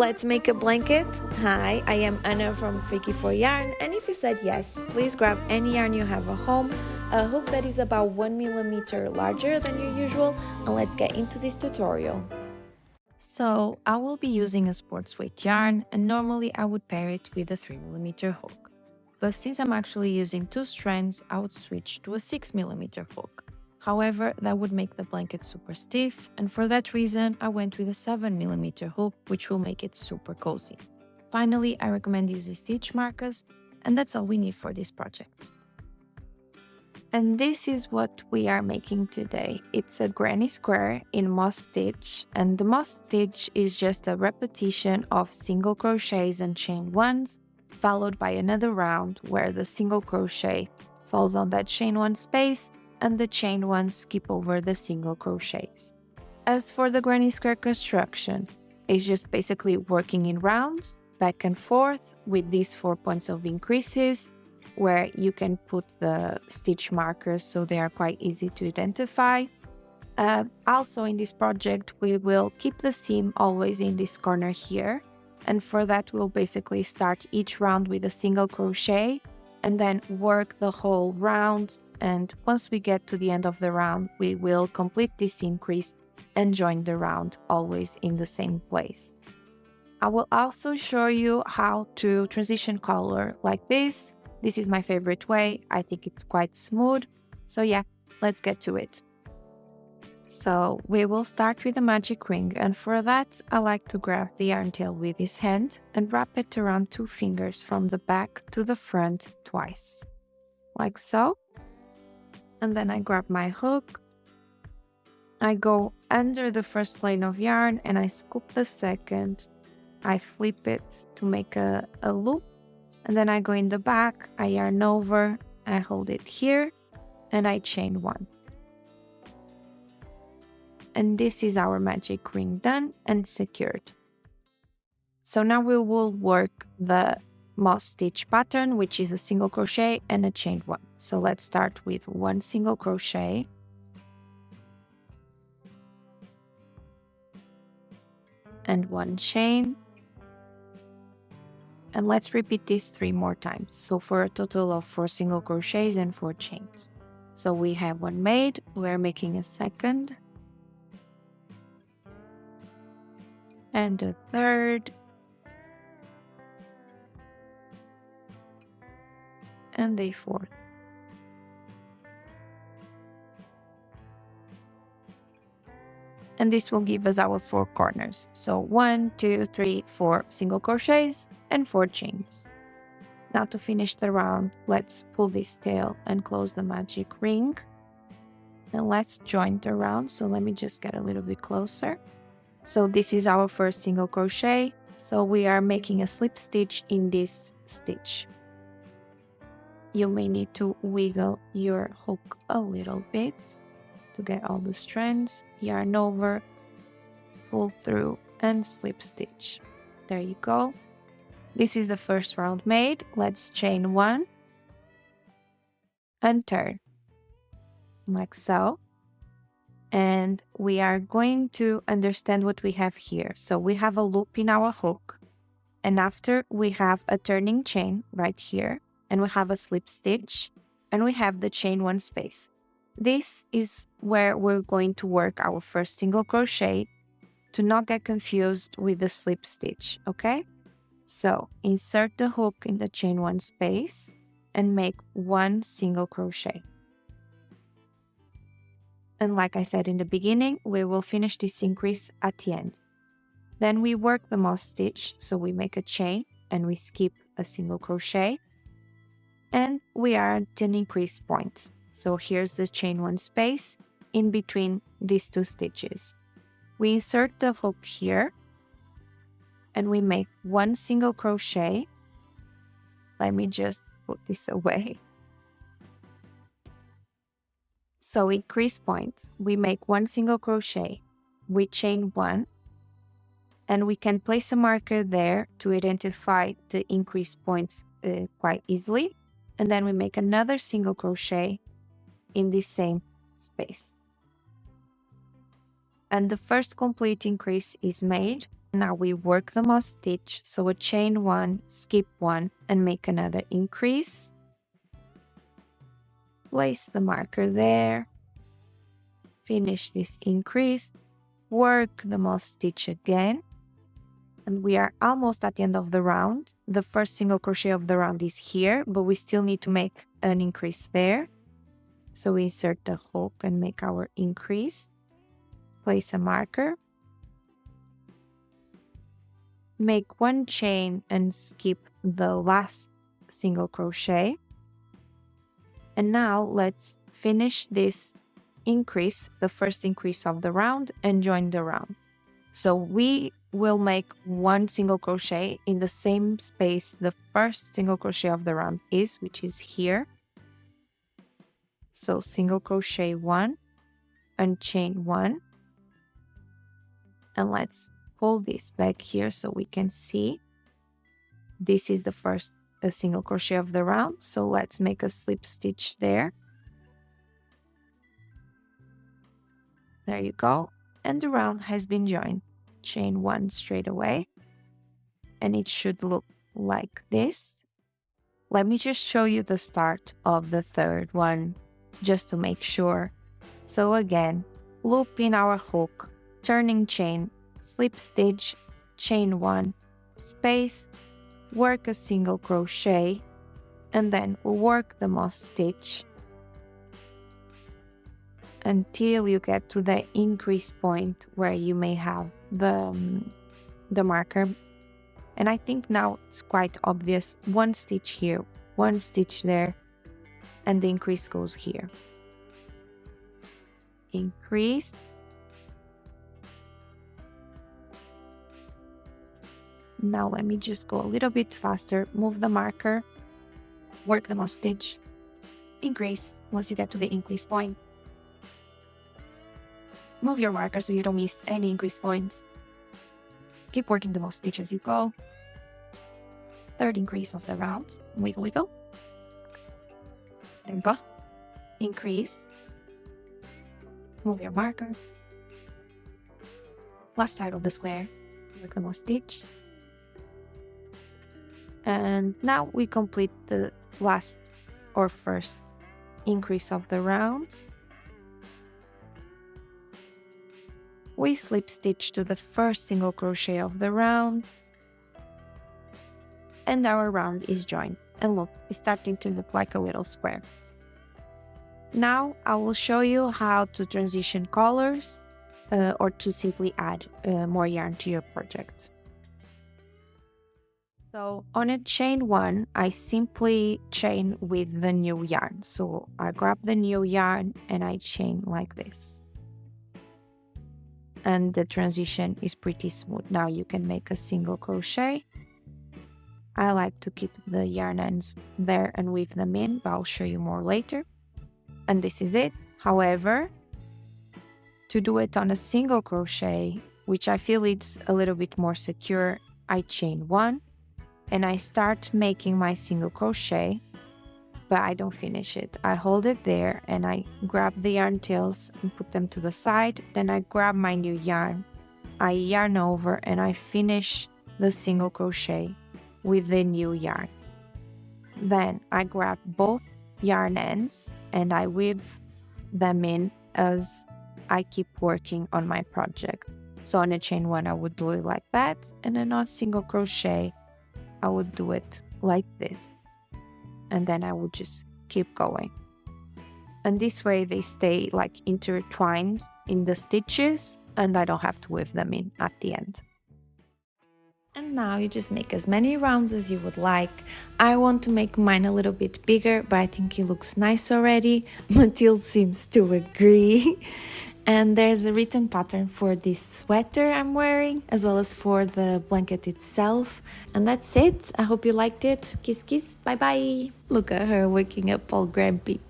Let's make a blanket? Hi, I am Anna from Freaky for Yarn, and if you said yes, please grab any yarn you have at home, a hook that is about 1 millimeter larger than your usual, and let's get into this tutorial. So I will be using a sports weight yarn, and normally I would pair it with a 3mm hook. But since I'm actually using 2 strands, I would switch to a 6mm hook. However, that would make the blanket super stiff, and for that reason I went with a 7mm hook, which will make it super cozy. Finally, I recommend using stitch markers, and that's all we need for this project. And this is what we are making today. It's a granny square in moss stitch, and the moss stitch is just a repetition of single crochets and chain ones, followed by another round where the single crochet falls on that chain one space and the chain ones skip over the single crochets. As for the granny square construction, it's just basically working in rounds, back and forth with these 4 points of increases, where you can put the stitch markers so they are quite easy to identify. Also in this project, we will keep the seam always in this corner here, and for that we'll basically start each round with a single crochet and then work the whole round, and once we get to the end of the round we will complete this increase and join the round always in the same place. I will also show you how to transition color like this. This is my favorite way. I think it's quite smooth. So yeah, let's get to it. So we will start with a magic ring, and for that I like to grab the yarn tail with this hand and wrap it around 2 fingers from the back to the front twice, like so. And then I grab my hook, I go under the first lane of yarn and I scoop the second, I flip it to make a loop, and then I go in the back, I yarn over, I hold it here, and I chain 1. And this is our magic ring done and secured. So now we will work the moss stitch pattern, which is a single crochet and a chain 1. So let's start with 1 single crochet, and 1 chain, and let's repeat this 3 more times, so for a total of 4 single crochets and 4 chains. So we have 1 made, we're making a second, and a third, and a fourth. And this will give us our 4 corners. So 1, 2, 3, 4 single crochets and 4 chains. Now to finish the round, let's pull this tail and close the magic ring. And let's join the round. So let me just get a little bit closer. So this is our first single crochet. So we are making a slip stitch in this stitch. You may need to wiggle your hook a little bit to get all the strands. Yarn over, pull through, and slip stitch. There you go. This is the first round made. Let's chain 1 and turn like so. And we are going to understand what we have here. So we have a loop in our hook, and after we have a turning chain right here, and we have a slip stitch, and we have the chain 1 space. This is where we're going to work our first single crochet to not get confused with the slip stitch, okay? So insert the hook in the chain 1 space and make 1 single crochet. And like I said in the beginning, we will finish this increase at the end. Then we work the moss stitch, so we make a chain and we skip a single crochet, and we are at an increase point. So here's the chain 1 space in between these 2 stitches. We insert the hook here and we make 1 single crochet. Let me just put this away. So increase point, we make 1 single crochet, we chain 1, and we can place a marker there to identify the increase points quite easily. And then we make another single crochet in the same space. And the first complete increase is made. Now we work the moss stitch, so a chain 1, skip 1, and make another increase. Place the marker there, finish this increase, work the moss stitch again, and we are almost at the end of the round. The first single crochet of the round is here, but we still need to make an increase there. So we insert the hook and make our increase, place a marker, make 1 chain and skip the last single crochet. And now let's finish this increase, the first increase of the round, and join the round. So we will make 1 single crochet in the same space the first single crochet of the round is, which is here. So single crochet 1 and chain 1. And let's pull this back here so we can see. This is the first single crochet of the round, so let's make a slip stitch there. There you go, and the round has been joined. Chain 1 straight away, and it should look like this. Let me just show you the start of the third one just to make sure. So again, loop in our hook, turning chain, slip stitch, chain 1, space, work a single crochet, and then work the moss stitch until you get to the increase point where you may have the marker. And I think now it's quite obvious. 1 stitch here, 1 stitch there, and the increase goes here. Increase, now let me just go a little bit faster, move the marker, work the moss stitch, increase once you get to the increase point. Move your marker so you don't miss any increase points. Keep working the moss stitch as you go. Third increase of the round, wiggle wiggle. There you go. Increase. Move your marker. Last side of the square, work the moss stitch. And now we complete the last or first increase of the round. We slip stitch to the first single crochet of the round, and our round is joined. And look, it's starting to look like a little square. Now I will show you how to transition colors or to simply add more yarn to your project. So on a chain 1, I simply chain with the new yarn. So I grab the new yarn and I chain like this. And the transition is pretty smooth. Now you can make a single crochet. I like to keep the yarn ends there and weave them in, but I'll show you more later. And this is it. However, to do it on a single crochet, which I feel it's a little bit more secure, I chain 1 and I start making my single crochet, but I don't finish it. I hold it there and I grab the yarn tails and put them to the side. Then I grab my new yarn, I yarn over and I finish the single crochet with the new yarn. Then I grab both yarn ends and I weave them in as I keep working on my project. So on a chain 1 I would do it like that, and then on single crochet I would do it like this. And then I would just keep going. And this way they stay like intertwined in the stitches and I don't have to weave them in at the end. And now you just make as many rounds as you would like. I want to make mine a little bit bigger, but I think it looks nice already. Matilde seems to agree. And there's a written pattern for this sweater I'm wearing, as well as for the blanket itself. And that's it. I hope you liked it. Kiss, kiss. Bye-bye. Look at her waking up all grumpy.